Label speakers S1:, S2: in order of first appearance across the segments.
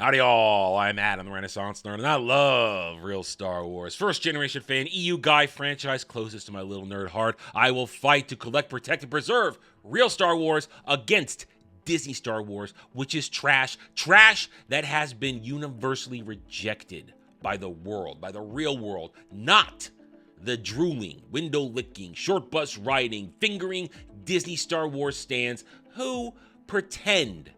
S1: Howdy all, I'm Adam the Renaissance Nerd, and I love real Star Wars. First generation fan, EU guy, franchise closest to my little nerd heart. I will fight to collect, protect, and preserve real Star Wars against Disney Star Wars, which is trash. Trash that has been universally rejected by the world, by the real world, not the drooling, window licking, short bus riding, fingering Disney Star Wars stans who pretend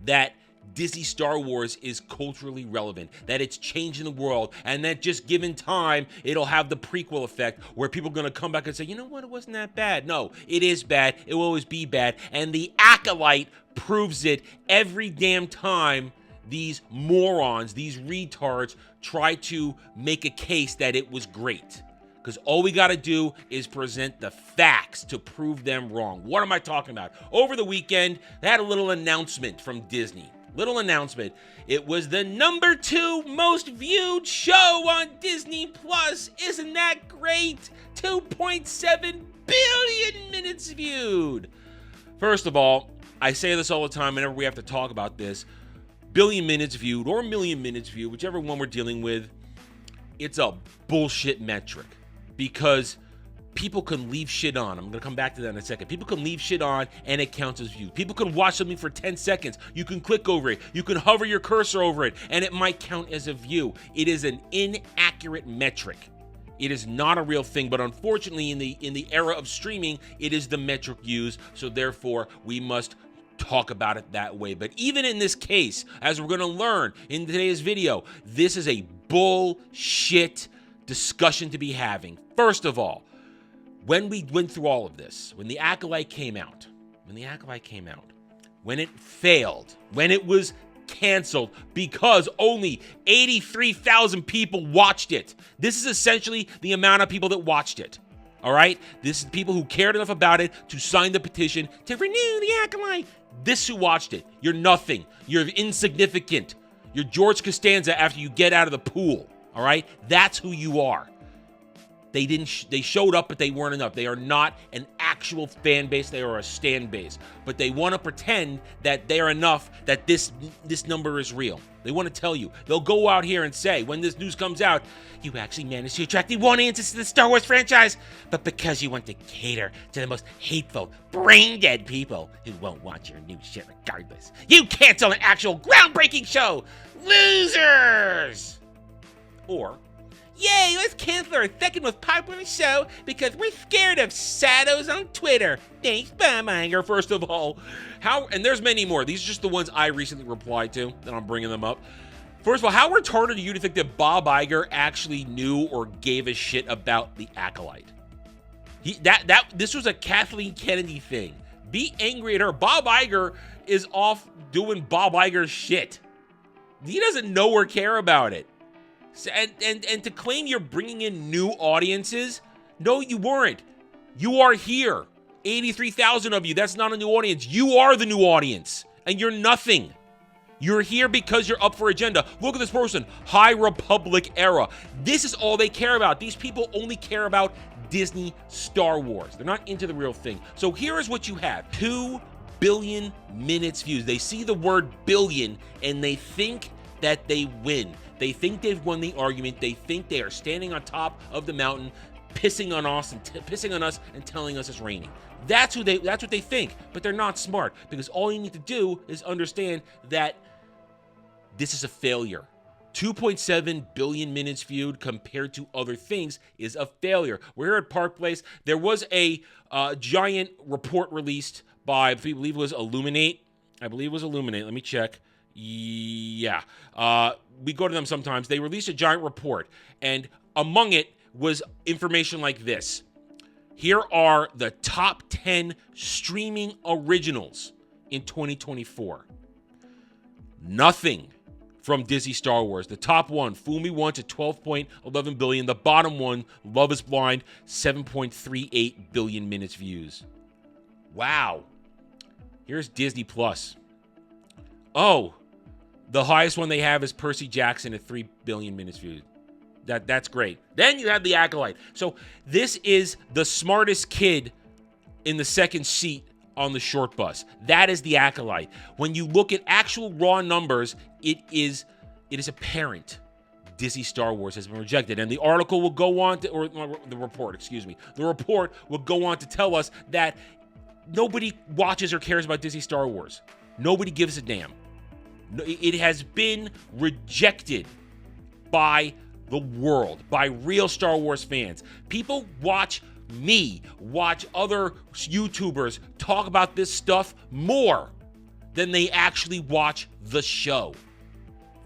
S1: that Disney Star Wars is culturally relevant, that it's changing the world, and that just given time, it'll have the prequel effect where people are going to come back and say, you know what, it wasn't that bad. No, it is bad. It will always be bad. And the Acolyte proves it every damn time these morons, these retards, try to make a case that it was great. Because all we got to do is present the facts to prove them wrong. What am I talking about? Over the weekend, they had a little announcement from Disney. Little announcement. It was the number 2 most viewed show on Disney Plus. Isn't that great? 2.7 billion minutes viewed. First of all, I say this all the time whenever we have to talk about this. Billion minutes viewed or million minutes viewed, whichever one we're dealing with, it's a bullshit metric. Because people can leave shit on. I'm going to come back to that in a second. People can leave shit on and it counts as views. People can watch something for 10 seconds. You can click over it. You can hover your cursor over it and it might count as a view. It is an inaccurate metric. It is not a real thing, but unfortunately in the era of streaming, it is the metric used. So therefore, we must talk about it that way. But even in this case, as we're going to learn in today's video, this is a bullshit discussion to be having. First of all, when we went through all of this, when the Acolyte came out, when it failed, when it was canceled because only 83,000 people watched it. This is essentially the amount of people that watched it. All right? This is people who cared enough about it to sign the petition to renew the Acolyte. This is who watched it. You're nothing. You're insignificant. You're George Costanza after you get out of the pool. All right? That's who you are. They showed up, but they weren't enough. They are not an actual fan base. They are a stan base. But they want to pretend that they are enough, that this number is real. They want to tell you. They'll go out here and say, when this news comes out, you actually managed to attract the audiences to the Star Wars franchise, but because you want to cater to the most hateful, brain-dead people who won't watch your new shit regardless, you cancel an actual groundbreaking show. Losers! Or, yay, let's cancel our second most popular show because we're scared of shadows on Twitter. Thanks, Bob Iger. First of all, and there's many more. These are just the ones I recently replied to, and I'm bringing them up. First of all, how retarded are you to think that Bob Iger actually knew or gave a shit about the Acolyte? This was a Kathleen Kennedy thing. Be angry at her. Bob Iger is off doing Bob Iger shit. He doesn't know or care about it. And to claim you're bringing in new audiences, no, you weren't. You are here. 83,000 of you. That's not a new audience. You are the new audience, and you're nothing. You're here because you're up for agenda. Look at this person. High Republic era. This is all they care about. These people only care about Disney Star Wars. They're not into the real thing. So here is what you have. 2 billion minutes views. They see the word billion, and they think that they win. They think they've won the argument. They think they are standing on top of the mountain, pissing on us and telling us it's raining. That's what they think, but they're not smart, because all you need to do is understand that this is a failure. 2.7 billion minutes viewed compared to other things is a failure. We're here at Park Place. There was a giant report released by, I believe it was Illuminate. Let me check. Yeah. We go to them sometimes. They released a giant report, and among it was information like this. Here are the top 10 streaming originals in 2024. Nothing from Disney Star Wars. The top one, Fool Me Once at 12.11 billion. The bottom one, Love is Blind, 7.38 billion minutes views. Wow. Here's Disney Plus. Oh, the highest one they have is Percy Jackson at 3 billion minutes viewed. That's great. Then you have the Acolyte. So this is the smartest kid in the second seat on the short bus. That is the Acolyte. When you look at actual raw numbers, it is apparent Disney Star Wars has been rejected. And the article will go on to, or the report, excuse me, the report will go on to tell us that nobody watches or cares about Disney Star Wars. Nobody gives a damn. It has been rejected by the world, by real Star Wars fans. People watch me, watch other YouTubers talk about this stuff more than they actually watch the show.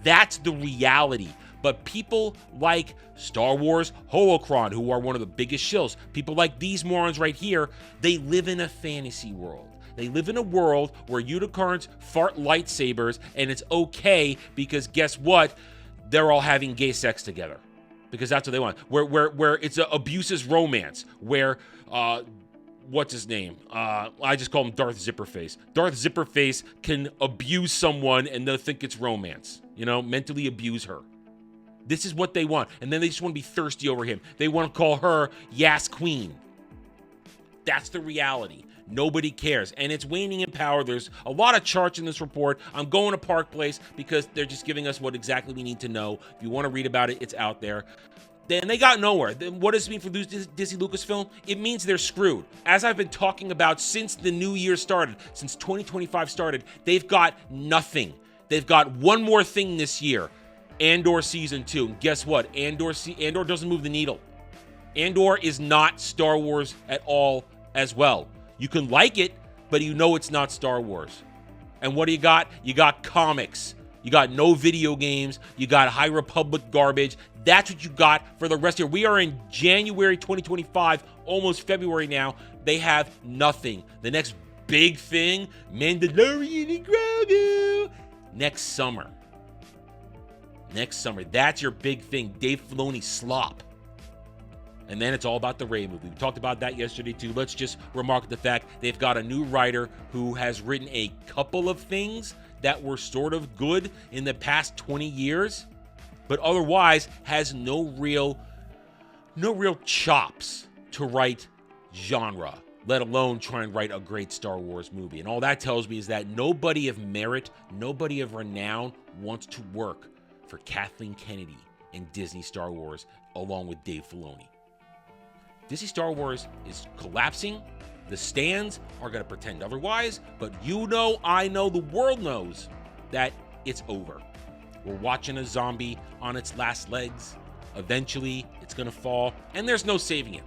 S1: That's the reality. But people like Star Wars Holocron, who are one of the biggest shills, people like these morons right here, they live in a fantasy world. They live in a world where unicorns fart lightsabers, and it's okay because guess what? They're all having gay sex together because that's what they want. Where it's an abusive romance, where what's his name? I just call him Darth Zipperface. Darth Zipperface can abuse someone and they'll think it's romance. You know, mentally abuse her. This is what they want. And then they just want to be thirsty over him. They want to call her Yas Queen. That's the reality. Nobody cares. And it's waning in power. There's a lot of charts in this report. I'm going to Park Place because they're just giving us what exactly we need to know. If you want to read about it, it's out there. Then they got nowhere. Then what does it mean for Disney Lucasfilm? It means they're screwed. As I've been talking about since the new year started, since 2025 started, they've got nothing. They've got one more thing this year. Andor Season 2. And guess what? Andor doesn't move the needle. Andor is not Star Wars at all as well. You can like it, but you know it's not Star Wars. And what do you got? You got comics. You got no video games. You got High Republic garbage. That's what you got for the rest of the year. We are in January 2025, almost February now. They have nothing. The next big thing, Mandalorian and Grogu, next summer. Next summer. That's your big thing. Dave Filoni slop. And then it's all about the Rey movie. We talked about that yesterday too. Let's just remark the fact they've got a new writer who has written a couple of things that were sort of good in the past 20 years, but otherwise has no real chops to write genre, let alone try and write a great Star Wars movie. And all that tells me is that nobody of merit, nobody of renown wants to work for Kathleen Kennedy and Disney Star Wars along with Dave Filoni. Disney Star Wars is collapsing. The stands are going to pretend otherwise, but you know, I know, the world knows that it's over. We're watching a zombie on its last legs. Eventually, it's going to fall, and there's no saving it.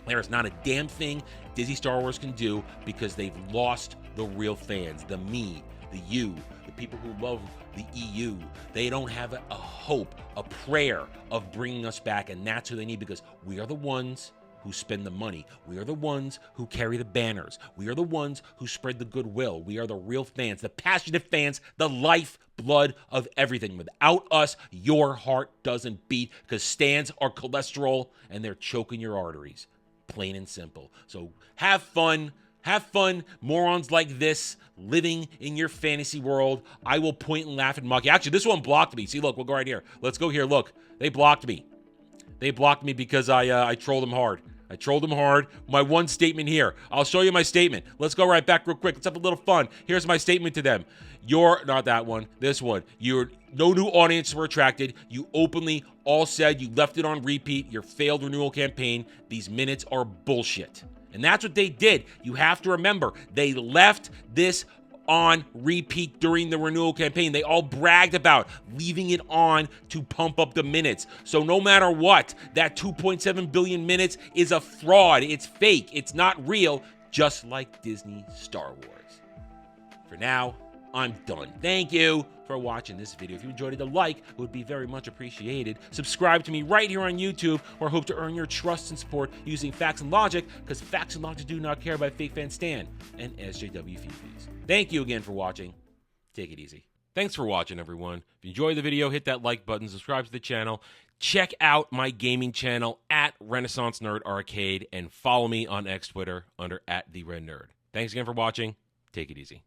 S1: There is not a damn thing Disney Star Wars can do because they've lost the real fans, the me, the you, the people who love the EU. They don't have a hope, a prayer of bringing us back, and that's who they need because we are the ones who spend the money. We are the ones who carry the banners. We are the ones who spread the goodwill. We are the real fans, the passionate fans, the lifeblood of everything. Without us, your heart doesn't beat because stands are cholesterol and they're choking your arteries. Plain and simple. So have fun. Have fun, morons like this, living in your fantasy world. I will point and laugh and mock you. Actually, this one blocked me. See, look, we'll go right here. Let's go here. Look, they blocked me. They blocked me because I trolled them hard. I trolled them hard. My one statement here. I'll show you my statement. Let's go right back real quick. Let's have a little fun. Here's my statement to them. You're not that one. This one. No new audiences were attracted. You openly all said you left it on repeat. Your failed renewal campaign. These minutes are bullshit. And that's what they did. You have to remember, they left this on repeat during the renewal campaign. They all bragged about leaving it on to pump up the minutes. So no matter what, that 2.7 billion minutes is a fraud. It's fake. It's not real, just like Disney Star Wars. For now, I'm done. Thank you for watching this video. If you enjoyed it, a like would be very much appreciated. Subscribe to me right here on YouTube, where I hope to earn your trust and support using facts and logic, because facts and logic do not care about fake fan Stan and SJW Fifis. Thank you again for watching. Take it easy. Thanks for watching, everyone. If you enjoyed the video, hit that like button, subscribe to the channel, check out my gaming channel at Renaissance Nerd Arcade, and follow me on X Twitter under @TheRedNerd. Thanks again for watching. Take it easy.